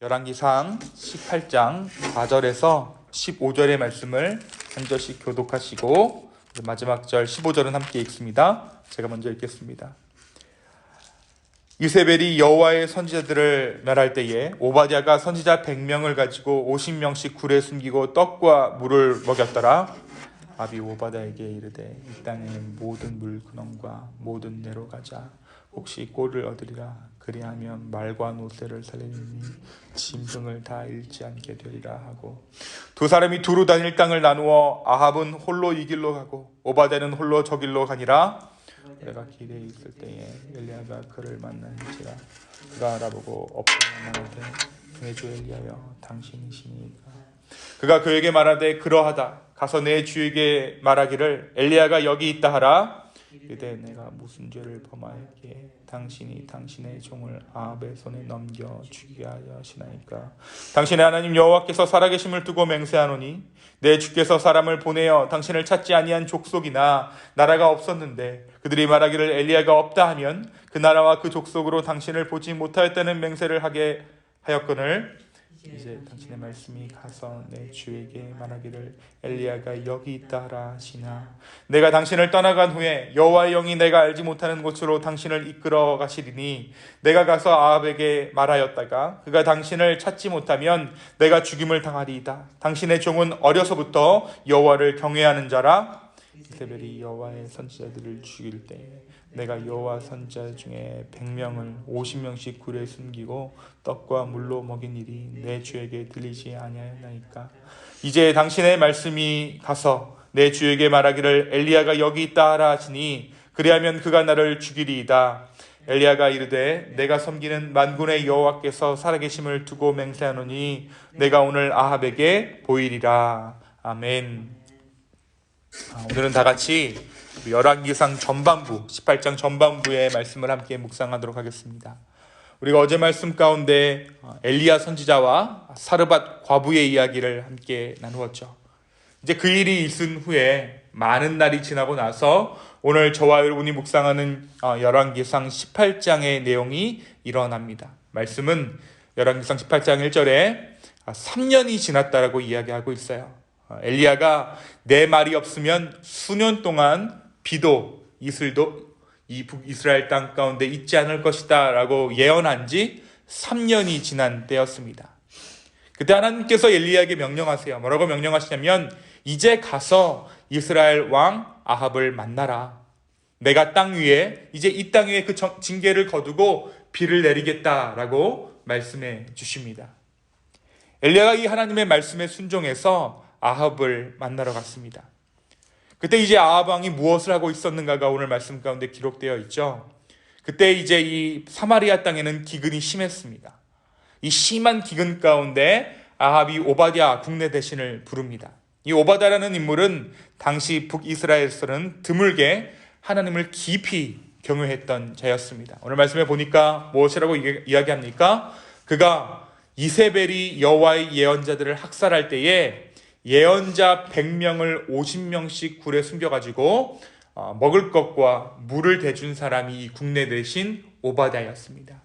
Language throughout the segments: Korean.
열왕기상 18장 4절에서 15절의 말씀을 한 절씩 교독하시고 마지막 절 15절은 함께 읽습니다. 제가 먼저 읽겠습니다. 이세벨이 여호와의 선지자들을 멸할 때에 오바댜가 선지자 100명을 가지고 50명씩 굴에 숨기고 떡과 물을 먹였더라. 아비 오바댜에게 이르되 이 땅의 모든 물 근원과 모든 내로 가자. 혹시 꼴을 얻으리라. 그리하면 말과 노새를 살리니 짐승을 다 잃지 않게 되리라 하고, 두 사람이 두루 다닐 땅을 나누어 아합은 홀로 이 길로 가고 오바댜는 홀로 저 길로 가니라. 내가 길에 있을 때에 엘리야가 그를 만난지라. 그가 알아보고 엎드려 말하되 내 주 엘리야여 당신이시니이까. 그가 그에게 말하되 그러하다. 가서 내 주에게 말하기를 엘리야가 여기 있다 하라. 이르되 내가 무슨 죄를 범하였기에 당신이 당신의 종을 아합의 손에 넘겨 죽이게 하려 하시나이까. 당신의 하나님 여호와께서 살아계심을 두고 맹세하노니 내 주께서 사람을 보내어 당신을 찾지 아니한 족속이나 나라가 없었는데 그들이 말하기를 엘리야가 없다 하면 그 나라와 그 족속으로 당신을 보지 못하였다는 맹세를 하게 하였거늘 이제 당신의 말씀이 가서 내 주에게 말하기를 엘리야가 여기 있다 하라 하시나. 내가 당신을 떠나간 후에 여호와의 영이 내가 알지 못하는 곳으로 당신을 이끌어 가시리니 내가 가서 아합에게 말하였다가 그가 당신을 찾지 못하면 내가 죽임을 당하리이다. 당신의 종은 어려서부터 여호와를 경외하는 자라. 이세벨이 여호와의 선지자들을 죽일 때 내가 여호와 선지자 중에 100명을 50명씩 굴에 숨기고 떡과 물로 먹인 일이 내 주에게 들리지 아니하였나이까. 이제 당신의 말씀이 가서 내 주에게 말하기를 엘리야가 여기 있다 하라 하시니 그리하면 그가 나를 죽이리이다. 엘리야가 이르되 내가 섬기는 만군의 여호와께서 살아계심을 두고 맹세하노니 내가 오늘 아합에게 보이리라. 아멘. 오늘은 다 같이 열왕기상 전반부 18장 전반부의 말씀을 함께 묵상하도록 하겠습니다. 우리가 어제 말씀 가운데 엘리야 선지자와 사르밧 과부의 이야기를 함께 나누었죠. 이제 그 일이 있은 후에 많은 날이 지나고 나서 오늘 저와 여러분이 묵상하는 열왕기상 18장의 내용이 일어납니다. 말씀은 열왕기상 18장 1절에 3년이 지났다라고 이야기하고 있어요. 엘리야가 내 말이 없으면 수년 동안 비도 이슬도 이 북이스라엘 땅 가운데 있지 않을 것이다 라고 예언한 지 3년이 지난 때였습니다. 그때 하나님께서 엘리야에게 명령하세요. 뭐라고 명령하시냐면 이제 가서 이스라엘 왕 아합을 만나라. 내가 땅 위에 이제 이 땅 위에 그 징계를 거두고 비를 내리겠다라고 말씀해 주십니다. 엘리야가 이 하나님의 말씀에 순종해서 아합을 만나러 갔습니다. 그때 이제 아합 왕이 무엇을 하고 있었는가가 오늘 말씀 가운데 기록되어 있죠. 그때 이제 이 사마리아 땅에는 기근이 심했습니다. 이 심한 기근 가운데 아합이 오바댜 국내 대신을 부릅니다. 이 오바댜라는 인물은 당시 북이스라엘에서는 드물게 하나님을 깊이 경외했던 자였습니다. 오늘 말씀에 보니까 무엇이라고 이야기합니까? 그가 이세벨이 여호와의 예언자들을 학살할 때에 예언자 100명을 50명씩 굴에 숨겨가지고 먹을 것과 물을 대준 사람이 이 국내 대신 오바댜였습니다.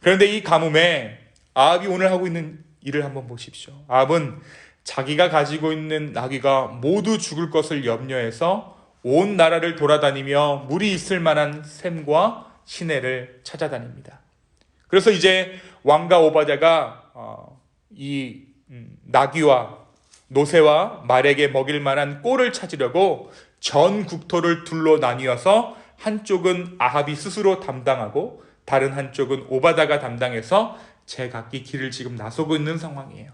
그런데 이 가뭄에 아합이 오늘 하고 있는 일을 한번 보십시오. 아합은 자기가 가지고 있는 나귀가 모두 죽을 것을 염려해서 온 나라를 돌아다니며 물이 있을 만한 샘과 시내를 찾아다닙니다. 그래서 이제 왕가 오바댜가 이 나귀와 노새와 말에게 먹일 만한 꼴을 찾으려고 전 국토를 둘로 나뉘어서 한쪽은 아합이 스스로 담당하고 다른 한쪽은 오바댜가 담당해서 제각기 길을 지금 나서고 있는 상황이에요.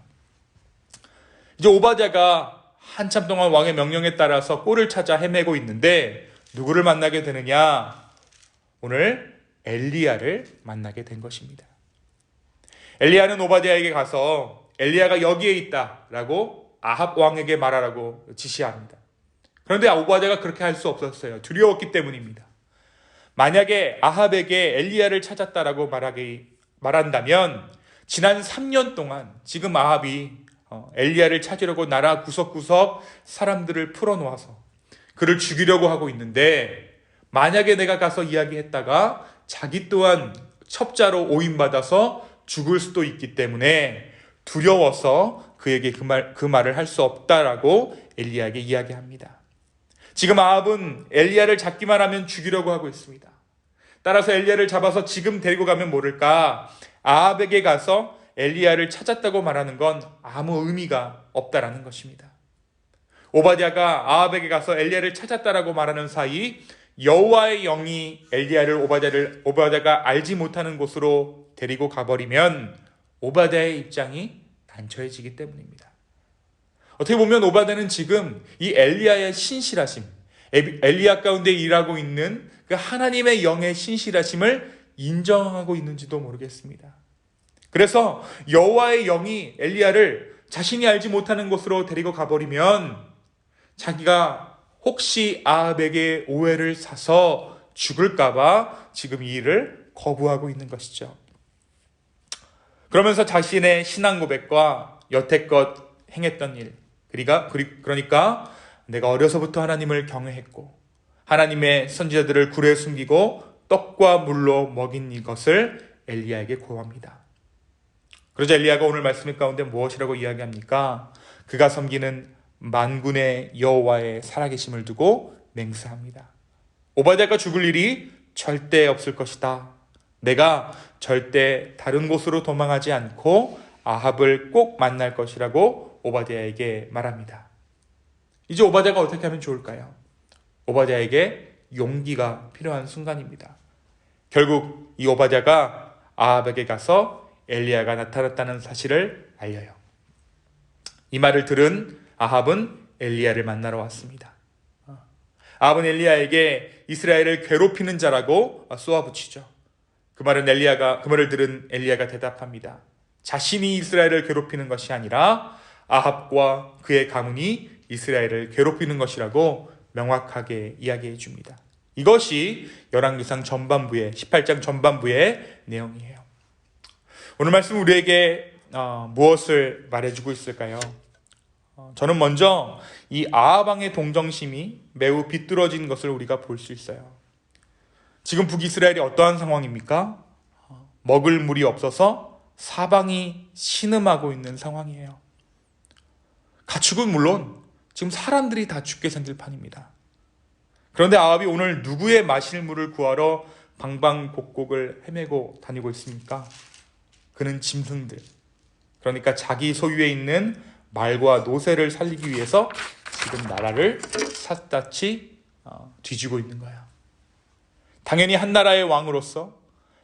이제 오바댜가 한참 동안 왕의 명령에 따라서 꼴을 찾아 헤매고 있는데 누구를 만나게 되느냐? 오늘 엘리야를 만나게 된 것입니다. 엘리야는 오바댜에게 가서 엘리야가 여기에 있다라고 아합 왕에게 말하라고 지시합니다. 그런데 오바댜가 그렇게 할 수 없었어요. 두려웠기 때문입니다. 만약에 아합에게 엘리야를 찾았다라고 말한다면 지난 3년 동안 지금 아합이 엘리야를 찾으려고 나라 구석구석 사람들을 풀어놓아서 그를 죽이려고 하고 있는데 만약에 내가 가서 이야기했다가 자기 또한 첩자로 오인받아서 죽을 수도 있기 때문에 두려워서 그에게 그 말을 할 수 없다라고 엘리야에게 이야기합니다. 지금 아합은 엘리야를 잡기만 하면 죽이려고 하고 있습니다. 따라서 엘리야를 잡아서 지금 데리고 가면 모를까, 아합에게 가서 엘리야를 찾았다고 말하는 건 아무 의미가 없다라는 것입니다. 오바댜가 아합에게 가서 엘리야를 찾았다라고 말하는 사이 여호와의 영이 엘리야를 오바댜가 알지 못하는 곳으로 데리고 가버리면 오바댜의 입장이 난처해지기 때문입니다. 어떻게 보면 오바댜는 지금 이 엘리야의 신실하심, 엘리야 가운데 일하고 있는 그 하나님의 영의 신실하심을 인정하고 있는지도 모르겠습니다. 그래서 여호와의 영이 엘리야를 자신이 알지 못하는 곳으로 데리고 가버리면 자기가 혹시 아합에게 오해를 사서 죽을까봐 지금 이 일을 거부하고 있는 것이죠. 그러면서 자신의 신앙 고백과 여태껏 행했던 일, 그러니까 내가 어려서부터 하나님을 경외했고 하나님의 선지자들을 굴에 숨기고 떡과 물로 먹인 이것을 엘리야에게 고합니다. 그러자 엘리야가 오늘 말씀 가운데 무엇이라고 이야기합니까? 그가 섬기는 만군의 여호와의 살아계심을 두고 맹세합니다. 오바댜가 죽을 일이 절대 없을 것이다. 내가 절대 다른 곳으로 도망하지 않고 아합을 꼭 만날 것이라고 오바댜에게 말합니다. 이제 오바댜가 어떻게 하면 좋을까요? 오바댜에게 용기가 필요한 순간입니다. 결국 이 오바댜가 아합에게 가서 엘리야가 나타났다는 사실을 알려요. 이 말을 들은 아합은 엘리야를 만나러 왔습니다. 아합은 엘리야에게 이스라엘을 괴롭히는 자라고 쏘아붙이죠. 그 말을 들은 엘리야가 대답합니다. 자신이 이스라엘을 괴롭히는 것이 아니라 아합과 그의 가문이 이스라엘을 괴롭히는 것이라고 명확하게 이야기해 줍니다. 이것이 열왕기상 전반부의 18장 전반부의 내용이에요. 오늘 말씀 우리에게 무엇을 말해주고 있을까요? 저는 먼저 이 아합 왕의 동정심이 매우 비뚤어진 것을 우리가 볼 수 있어요. 지금 북이스라엘이 어떠한 상황입니까? 먹을 물이 없어서 사방이 신음하고 있는 상황이에요. 가축은 물론 지금 사람들이 다 죽게 생길 판입니다. 그런데 아합이 오늘 누구의 마실 물을 구하러 방방곡곡을 헤매고 다니고 있습니까? 그는 짐승들, 그러니까 자기 소유에 있는 말과 노새를 살리기 위해서 지금 나라를 샅샅이 뒤지고 있는 거야. 당연히 한 나라의 왕으로서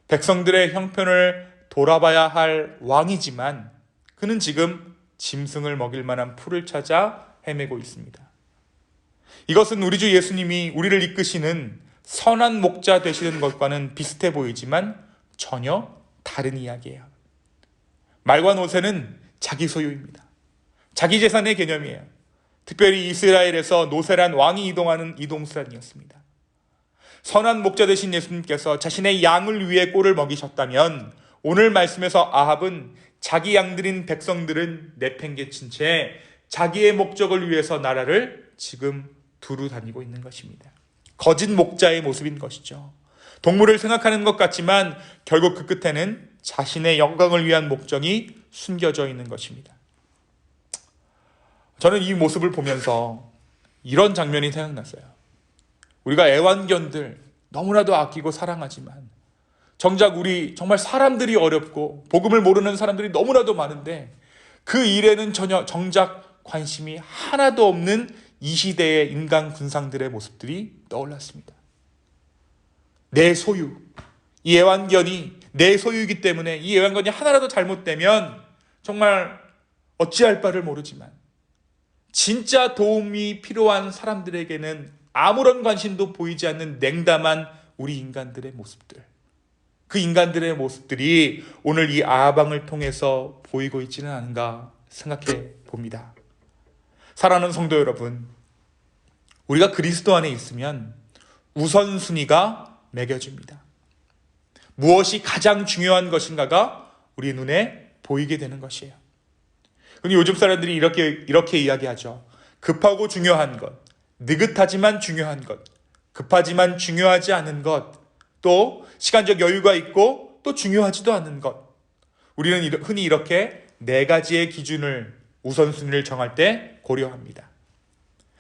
백성들의 형편을 돌아봐야 할 왕이지만 그는 지금 짐승을 먹일 만한 풀을 찾아 헤매고 있습니다. 이것은 우리 주 예수님이 우리를 이끄시는 선한 목자 되시는 것과는 비슷해 보이지만 전혀 다른 이야기예요. 말과 노새는 자기 소유입니다. 자기 재산의 개념이에요. 특별히 이스라엘에서 노새란 왕이 이동하는 이동수단이었습니다. 선한 목자 되신 예수님께서 자신의 양을 위해 꼴을 먹이셨다면 오늘 말씀에서 아합은 자기 양들인 백성들은 내팽개친 채 자기의 목적을 위해서 나라를 지금 두루 다니고 있는 것입니다. 거짓 목자의 모습인 것이죠. 동물을 생각하는 것 같지만 결국 그 끝에는 자신의 영광을 위한 목적이 숨겨져 있는 것입니다. 저는 이 모습을 보면서 이런 장면이 생각났어요. 우리가 애완견들 너무나도 아끼고 사랑하지만 정작 우리 정말 사람들이 어렵고 복음을 모르는 사람들이 너무나도 많은데 그 일에는 전혀 정작 관심이 하나도 없는 이 시대의 인간 군상들의 모습들이 떠올랐습니다. 내 소유, 이 애완견이 내 소유이기 때문에 이 애완견이 하나라도 잘못되면 정말 어찌할 바를 모르지만 진짜 도움이 필요한 사람들에게는 아무런 관심도 보이지 않는 냉담한 우리 인간들의 모습들, 그 인간들의 모습들이 오늘 이 아합 왕을 통해서 보이고 있지는 않은가 생각해 봅니다. 사랑하는 성도 여러분, 우리가 그리스도 안에 있으면 우선순위가 매겨집니다. 무엇이 가장 중요한 것인가가 우리 눈에 보이게 되는 것이에요. 근데 요즘 사람들이 이렇게 이야기하죠. 급하고 중요한 것, 느긋하지만 중요한 것, 급하지만 중요하지 않은 것, 또 시간적 여유가 있고 또 중요하지도 않은 것. 우리는 흔히 이렇게 네 가지의 기준을 우선순위를 정할 때 고려합니다.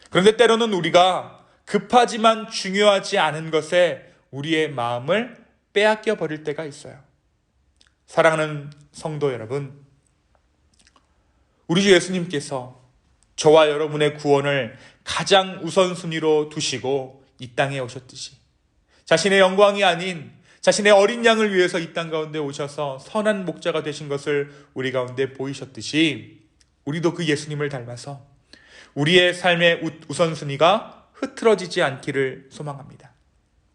그런데 때로는 우리가 급하지만 중요하지 않은 것에 우리의 마음을 빼앗겨 버릴 때가 있어요. 사랑하는 성도 여러분, 우리 주 예수님께서 저와 여러분의 구원을 가장 우선순위로 두시고 이 땅에 오셨듯이 자신의 영광이 아닌 자신의 어린 양을 위해서 이 땅 가운데 오셔서 선한 목자가 되신 것을 우리 가운데 보이셨듯이 우리도 그 예수님을 닮아서 우리의 삶의 우선순위가 흐트러지지 않기를 소망합니다.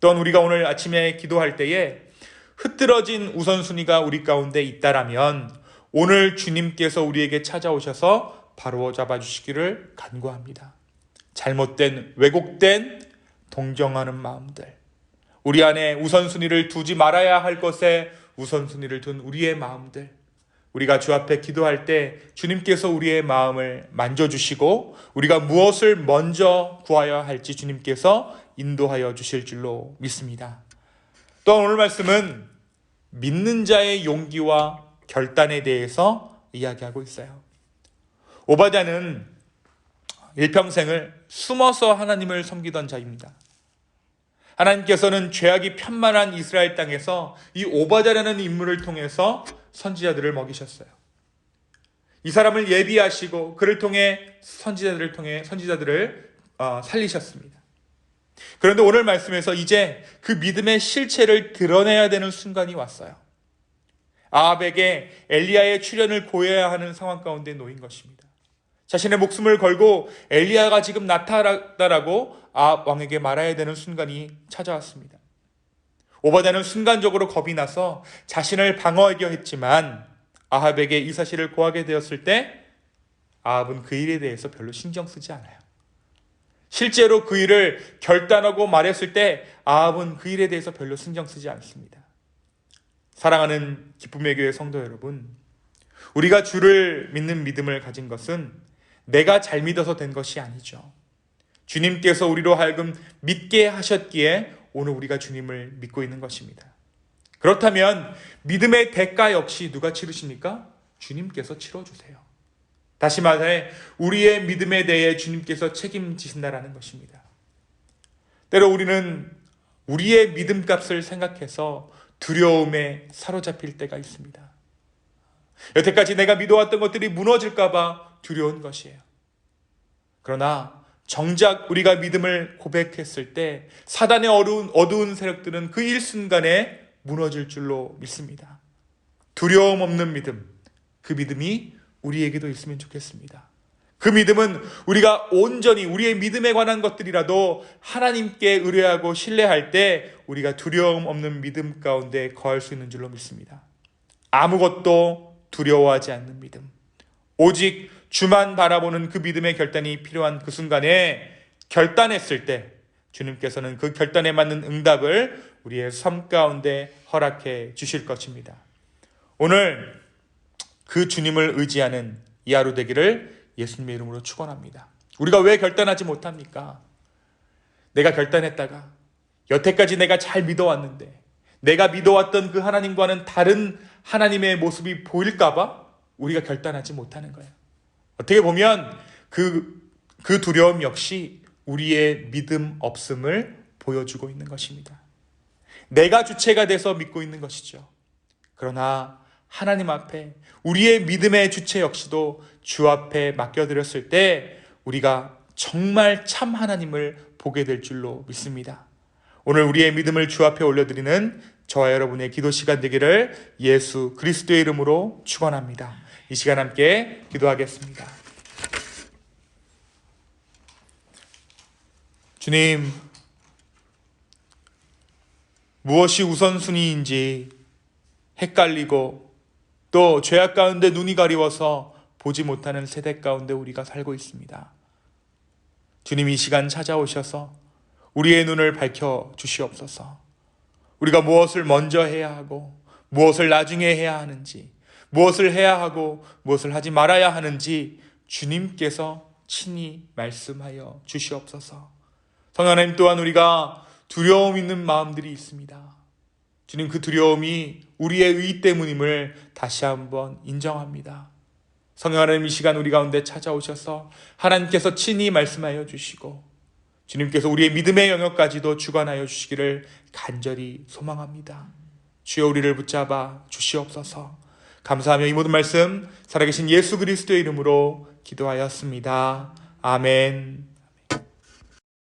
또한 우리가 오늘 아침에 기도할 때에 흐트러진 우선순위가 우리 가운데 있다라면 오늘 주님께서 우리에게 찾아오셔서 바로 잡아주시기를 간구합니다. 잘못된, 왜곡된, 동정하는 마음들, 우리 안에 우선순위를 두지 말아야 할 것에 우선순위를 둔 우리의 마음들, 우리가 주 앞에 기도할 때 주님께서 우리의 마음을 만져주시고 우리가 무엇을 먼저 구하여야 할지 주님께서 인도하여 주실 줄로 믿습니다. 또한 오늘 말씀은 믿는 자의 용기와 결단에 대해서 이야기하고 있어요. 오바댜는 일평생을 숨어서 하나님을 섬기던 자입니다. 하나님께서는 죄악이 편만한 이스라엘 땅에서 이 오바댜라는 인물을 통해서 선지자들을 먹이셨어요. 이 사람을 예비하시고 그를 통해 선지자들을 살리셨습니다. 그런데 오늘 말씀에서 이제 그 믿음의 실체를 드러내야 되는 순간이 왔어요. 아합에게 엘리야의 출현을 고해야 하는 상황 가운데 놓인 것입니다. 자신의 목숨을 걸고 엘리야가 지금 나타났다라고 아합 왕에게 말해야 되는 순간이 찾아왔습니다. 오바댜는 순간적으로 겁이 나서 자신을 방어하려 했지만 아합에게 이 사실을 고하게 되었을 때 아합은 그 일에 대해서 별로 신경 쓰지 않아요. 실제로 그 일을 결단하고 말했을 때 아합은 그 일에 대해서 별로 신경 쓰지 않습니다. 사랑하는 기쁨의 교회 성도 여러분, 우리가 주를 믿는 믿음을 가진 것은 내가 잘 믿어서 된 것이 아니죠. 주님께서 우리로 하여금 믿게 하셨기에 오늘 우리가 주님을 믿고 있는 것입니다. 그렇다면 믿음의 대가 역시 누가 치르십니까? 주님께서 치러주세요. 다시 말해 우리의 믿음에 대해 주님께서 책임지신다라는 것입니다. 때로 우리는 우리의 믿음값을 생각해서 두려움에 사로잡힐 때가 있습니다. 여태까지 내가 믿어왔던 것들이 무너질까 봐 두려운 것이에요. 그러나 정작 우리가 믿음을 고백했을 때 사단의 어두운 세력들은 그 일순간에 무너질 줄로 믿습니다. 두려움 없는 믿음, 그 믿음이 우리에게도 있으면 좋겠습니다. 그 믿음은 우리가 온전히 우리의 믿음에 관한 것들이라도 하나님께 의뢰하고 신뢰할 때 우리가 두려움 없는 믿음 가운데 거할 수 있는 줄로 믿습니다. 아무것도 두려워하지 않는 믿음, 오직 주만 바라보는 그 믿음의 결단이 필요한 그 순간에 결단했을 때 주님께서는 그 결단에 맞는 응답을 우리의 삶 가운데 허락해 주실 것입니다. 오늘 그 주님을 의지하는 이 하루 되기를 예수님의 이름으로 축원합니다. 우리가 왜 결단하지 못합니까? 내가 결단했다가 여태까지 내가 잘 믿어왔는데 내가 믿어왔던 그 하나님과는 다른 하나님의 모습이 보일까 봐 우리가 결단하지 못하는 거예요. 어떻게 보면 그 두려움 역시 우리의 믿음 없음을 보여주고 있는 것입니다. 내가 주체가 돼서 믿고 있는 것이죠. 그러나 하나님 앞에 우리의 믿음의 주체 역시도 주 앞에 맡겨드렸을 때 우리가 정말 참 하나님을 보게 될 줄로 믿습니다. 오늘 우리의 믿음을 주 앞에 올려드리는 저와 여러분의 기도 시간 되기를 예수 그리스도의 이름으로 축원합니다. 이 시간 함께 기도하겠습니다. 주님, 무엇이 우선순위인지 헷갈리고 또 죄악 가운데 눈이 가리워서 보지 못하는 세대 가운데 우리가 살고 있습니다. 주님, 이 시간 찾아오셔서 우리의 눈을 밝혀 주시옵소서. 우리가 무엇을 먼저 해야 하고 무엇을 나중에 해야 하는지, 무엇을 해야 하고 무엇을 하지 말아야 하는지 주님께서 친히 말씀하여 주시옵소서. 성령 하나님, 또한 우리가 두려움 있는 마음들이 있습니다. 주님, 그 두려움이 우리의 의 때문임을 다시 한번 인정합니다. 성령 하나님, 이 시간 우리 가운데 찾아오셔서 하나님께서 친히 말씀하여 주시고 주님께서 우리의 믿음의 영역까지도 주관하여 주시기를 간절히 소망합니다. 주여, 우리를 붙잡아 주시옵소서. 감사하며 이 모든 말씀 살아계신 예수 그리스도의 이름으로 기도하였습니다. 아멘.